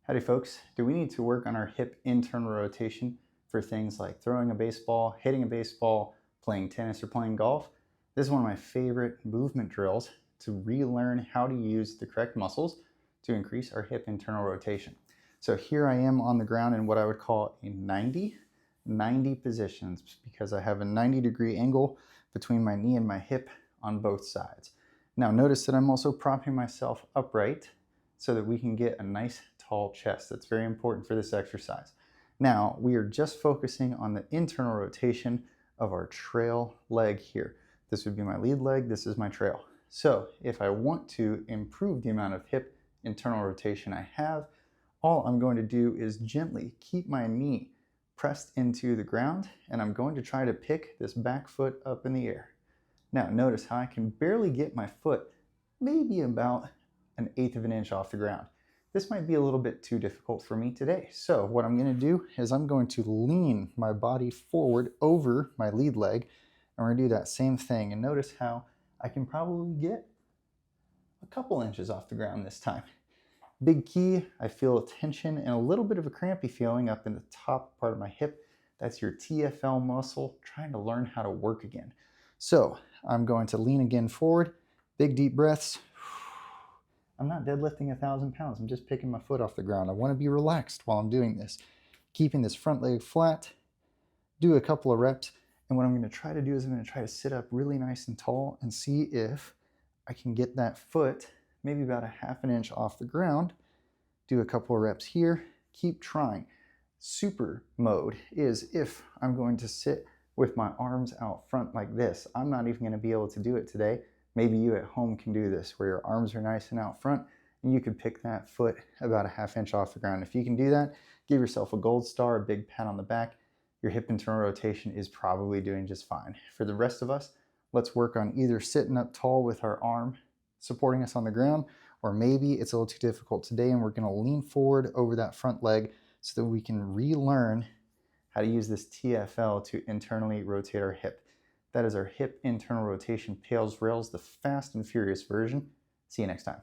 Howdy folks, do we need to work on our hip internal rotation for things like throwing a baseball, hitting a baseball, playing tennis, or playing golf? This is one of my favorite movement drills to relearn how to use the correct muscles to increase our hip internal rotation. So here I am on the ground in what I would call a 90 positions because I have a 90-degree angle between my knee and my hip on both sides. Now notice that I'm also propping myself upright so that we can get a nice tall chest. That's very important for this exercise. Now, we are just focusing on the internal rotation of our trail leg here. This would be my lead leg, this is my trail. So if I want to improve the amount of hip internal rotation I have, all I'm going to do is gently keep my knee pressed into the ground, and I'm going to try to pick this back foot up in the air. Now, notice how I can barely get my foot maybe about 1/8 of an inch off the ground. This might be a little bit too difficult for me today. So what I'm going to do is I'm going to lean my body forward over my lead leg, and we're going to do that same thing. And notice how I can probably get a couple inches off the ground this time. Big key, I feel a tension and a little bit of a crampy feeling up in the top part of my hip. That's your TFL muscle trying to learn how to work again. So I'm going to lean again forward, big deep breaths. I'm not deadlifting 1,000 pounds. I'm just picking my foot off the ground. I want to be relaxed while I'm doing this. Keeping this front leg flat, do a couple of reps. And what I'm going to try to do is I'm going to try to sit up really nice and tall and see if I can get that foot maybe about 1/2 an inch off the ground. Do a couple of reps here. Keep trying. Super mode is if I'm going to sit with my arms out front like this. I'm not even going to be able to do it today. Maybe you at home can do this where your arms are nice and out front and you can pick that foot about 1/2 inch off the ground. If you can do that, give yourself a gold star, a big pat on the back. Your hip internal rotation is probably doing just fine. For the rest of us, let's work on either sitting up tall with our arm supporting us on the ground, or maybe it's a little too difficult today and we're going to lean forward over that front leg so that we can relearn how to use this TFL to internally rotate our hip. That is our hip internal rotation PAILs-RAILs, the fast and furious version. See you next time.